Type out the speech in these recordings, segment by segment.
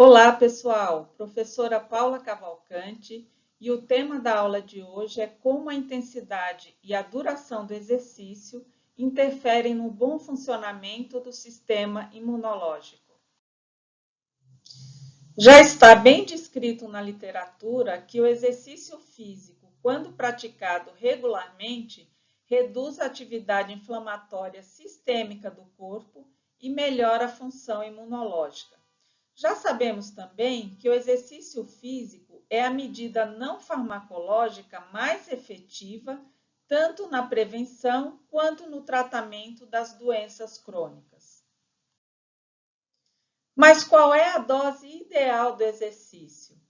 Olá, pessoal! Professora Paula Cavalcante, e o tema da aula de hoje é como a intensidade e a duração do exercício interferem no bom funcionamento do sistema imunológico. Já está bem descrito na literatura que o exercício físico, quando praticado regularmente, reduz a atividade inflamatória sistêmica do corpo e melhora a função imunológica. Já sabemos também que o exercício físico é a medida não farmacológica mais efetiva, tanto na prevenção quanto no tratamento das doenças crônicas. Mas qual é a dose ideal do exercício?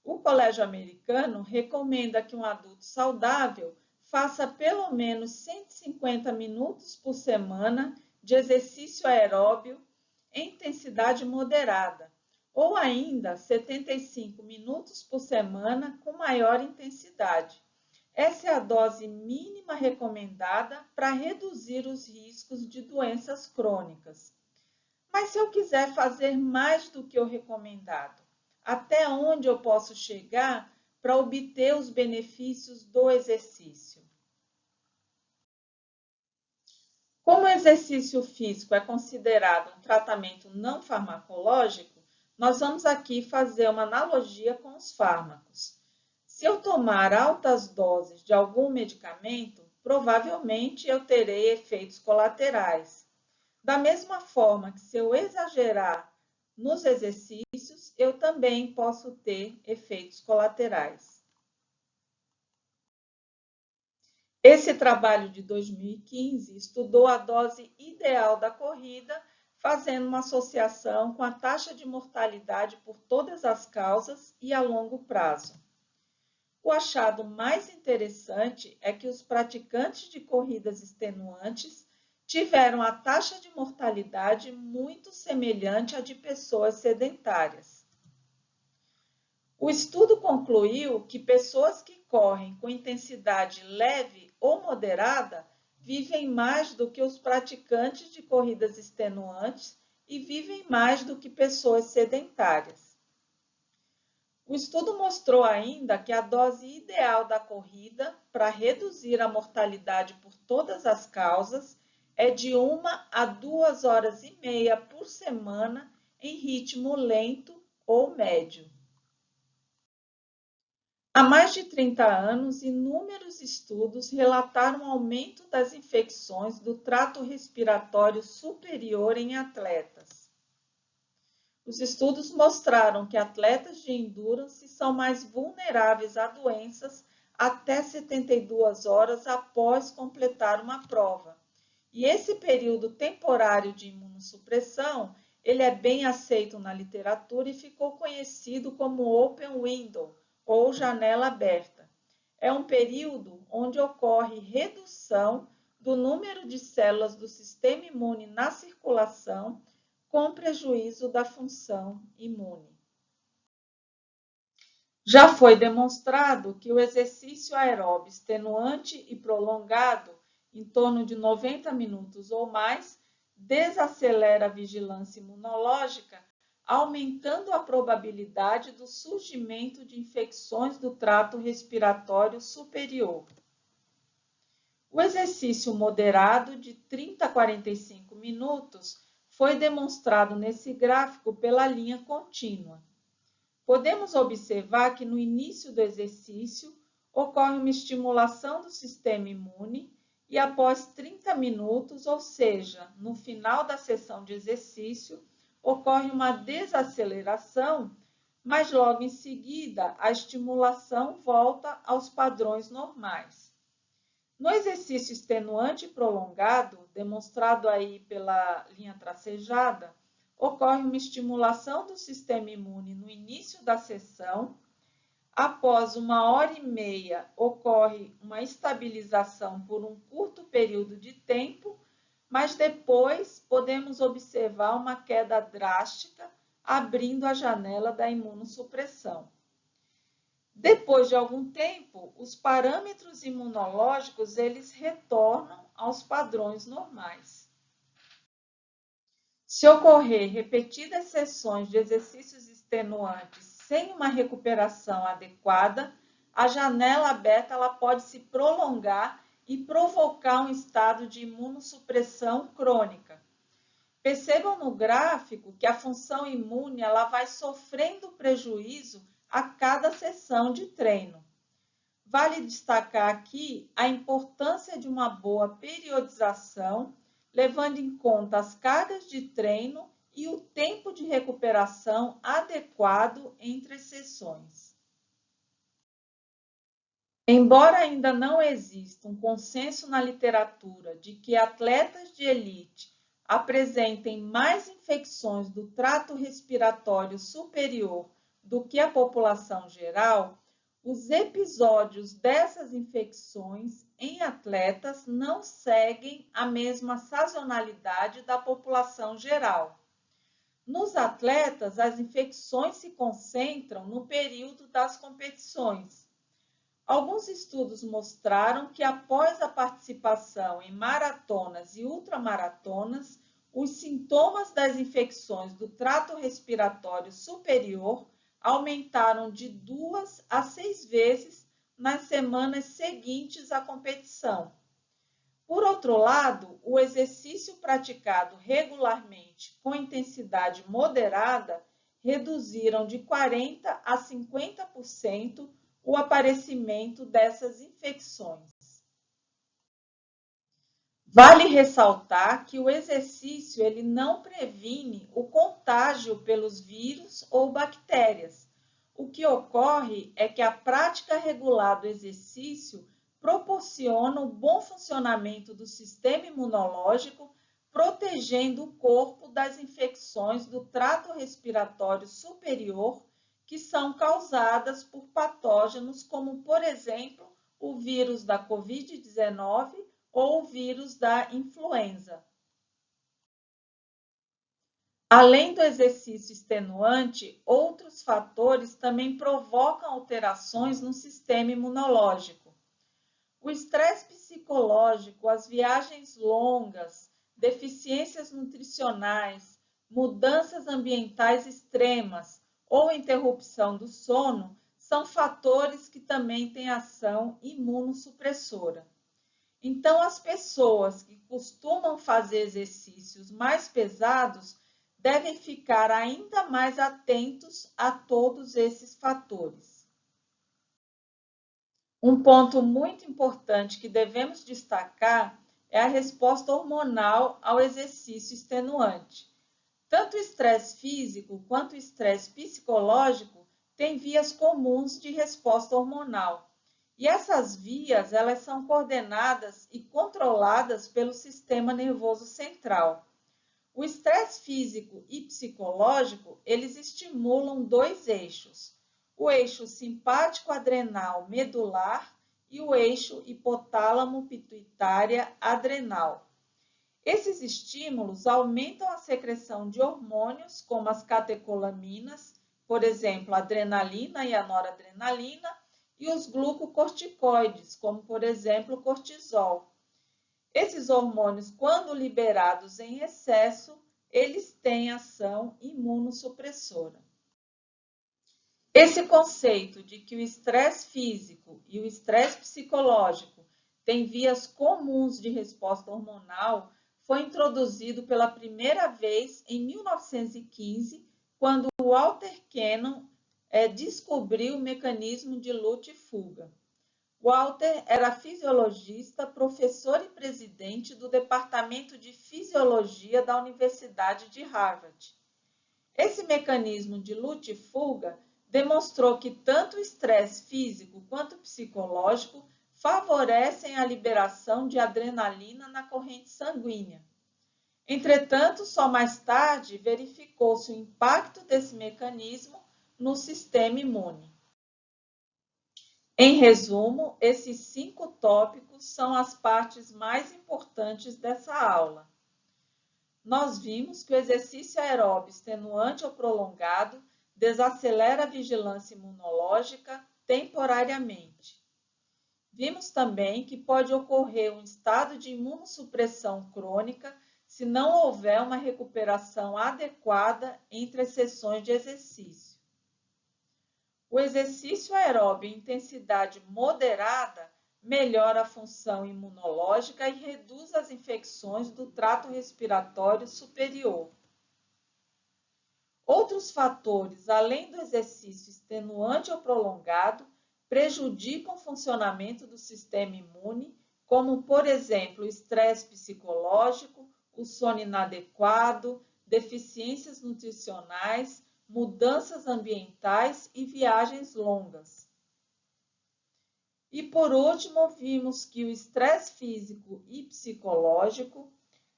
O Colégio Americano recomenda que um adulto saudável faça pelo menos 150 minutos por semana de exercício aeróbio em intensidade moderada, ou ainda 75 minutos por semana com maior intensidade. Essa é a dose mínima recomendada para reduzir os riscos de doenças crônicas. Mas se eu quiser fazer mais do que o recomendado, até onde eu posso chegar para obter os benefícios do exercício? Como o exercício físico é considerado um tratamento não farmacológico, nós vamos aqui fazer uma analogia com os fármacos. Se eu tomar altas doses de algum medicamento, provavelmente eu terei efeitos colaterais. Da mesma forma que se eu exagerar nos exercícios, eu também posso ter efeitos colaterais. Esse trabalho de 2015 estudou a dose ideal da corrida, fazendo uma associação com a taxa de mortalidade por todas as causas e a longo prazo. O achado mais interessante é que os praticantes de corridas extenuantes tiveram a taxa de mortalidade muito semelhante à de pessoas sedentárias. O estudo concluiu que pessoas que correm com intensidade leve ou moderada vivem mais do que os praticantes de corridas extenuantes e vivem mais do que pessoas sedentárias. O estudo mostrou ainda que a dose ideal da corrida para reduzir a mortalidade por todas as causas é de 1 a 2 horas e meia por semana em ritmo lento ou médio. Há mais de 30 anos, inúmeros estudos relataram o aumento das infecções do trato respiratório superior em atletas. Os estudos mostraram que atletas de endurance são mais vulneráveis a doenças até 72 horas após completar uma prova. E esse período temporário de imunossupressão, ele é bem aceito na literatura e ficou conhecido como open window, ou janela aberta. É um período onde ocorre redução do número de células do sistema imune na circulação, com prejuízo da função imune. Já foi demonstrado que o exercício aeróbio extenuante e prolongado, em torno de 90 minutos ou mais, desacelera a vigilância imunológica, aumentando a probabilidade do surgimento de infecções do trato respiratório superior. O exercício moderado de 30 a 45 minutos foi demonstrado nesse gráfico pela linha contínua. Podemos observar que no início do exercício ocorre uma estimulação do sistema imune e após 30 minutos, ou seja, no final da sessão de exercício, ocorre uma desaceleração, mas logo em seguida a estimulação volta aos padrões normais. No exercício extenuante e prolongado, demonstrado aí pela linha tracejada, ocorre uma estimulação do sistema imune no início da sessão. Após 1 hora e meia, ocorre uma estabilização por um curto período de tempo, mas depois podemos observar uma queda drástica, abrindo a janela da imunossupressão. Depois de algum tempo, os parâmetros imunológicos eles retornam aos padrões normais. Se ocorrer repetidas sessões de exercícios extenuantes sem uma recuperação adequada, a janela aberta ela pode se prolongar e provocar um estado de imunossupressão crônica. Percebam no gráfico que a função imune ela vai sofrendo prejuízo a cada sessão de treino. Vale destacar aqui a importância de uma boa periodização, levando em conta as cargas de treino e o tempo de recuperação adequado entre as sessões. Embora ainda não exista um consenso na literatura de que atletas de elite apresentem mais infecções do trato respiratório superior do que a população geral, os episódios dessas infecções em atletas não seguem a mesma sazonalidade da população geral. Nos atletas, as infecções se concentram no período das competições. Alguns estudos mostraram que após a participação em maratonas e ultramaratonas, os sintomas das infecções do trato respiratório superior aumentaram de 2 a 6 vezes nas semanas seguintes à competição. Por outro lado, o exercício praticado regularmente com intensidade moderada reduziram de 40% a 50% o aparecimento dessas infecções. Vale ressaltar que o exercício ele não previne o contágio pelos vírus ou bactérias. O que ocorre é que a prática regular do exercício proporciona o bom funcionamento do sistema imunológico, protegendo o corpo das infecções do trato respiratório superior, que são causadas por patógenos como, por exemplo, o vírus da Covid-19 ou o vírus da influenza. Além do exercício extenuante, outros fatores também provocam alterações no sistema imunológico. O estresse psicológico, as viagens longas, deficiências nutricionais, mudanças ambientais extremas ou interrupção do sono são fatores que também têm ação imunossupressora. Então, as pessoas que costumam fazer exercícios mais pesados devem ficar ainda mais atentos a todos esses fatores. Um ponto muito importante que devemos destacar é a resposta hormonal ao exercício extenuante. Tanto o estresse físico quanto o estresse psicológico têm vias comuns de resposta hormonal. E essas vias, elas são coordenadas e controladas pelo sistema nervoso central. O estresse físico e psicológico, eles estimulam 2 eixos, o eixo simpático-adrenal medular e o eixo hipotálamo-pituitária-adrenal. Esses estímulos aumentam a secreção de hormônios, como as catecolaminas, por exemplo, a adrenalina e a noradrenalina, e os glucocorticoides, como, por exemplo, o cortisol. Esses hormônios, quando liberados em excesso, eles têm ação imunossupressora. Esse conceito de que o estresse físico e o estresse psicológico têm vias comuns de resposta hormonal foi introduzido pela primeira vez em 1915, quando Walter Cannon descobriu o mecanismo de luta e fuga. Walter era fisiologista, professor e presidente do Departamento de Fisiologia da Universidade de Harvard. Esse mecanismo de luta e fuga demonstrou que tanto o estresse físico quanto psicológico favorecem a liberação de adrenalina na corrente sanguínea. Entretanto, só mais tarde verificou-se o impacto desse mecanismo no sistema imune. Em resumo, esses 5 tópicos são as partes mais importantes dessa aula. Nós vimos que o exercício aeróbio extenuante ou prolongado desacelera a vigilância imunológica temporariamente. Vimos também que pode ocorrer um estado de imunossupressão crônica se não houver uma recuperação adequada entre as sessões de exercício. O exercício aeróbio em intensidade moderada melhora a função imunológica e reduz as infecções do trato respiratório superior. Outros fatores, além do exercício extenuante ou prolongado, prejudicam o funcionamento do sistema imune, como, por exemplo, o estresse psicológico, o sono inadequado, deficiências nutricionais, mudanças ambientais e viagens longas. E, por último, vimos que o estresse físico e psicológico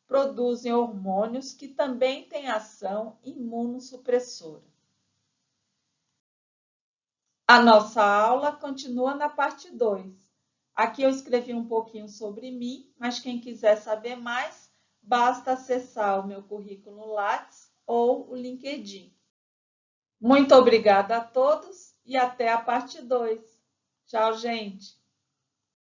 produzem hormônios que também têm ação imunossupressora. A nossa aula continua na parte 2. Aqui eu escrevi um pouquinho sobre mim, mas quem quiser saber mais, basta acessar o meu currículo Lattes ou o LinkedIn. Muito obrigada a todos e até a parte 2. Tchau, gente!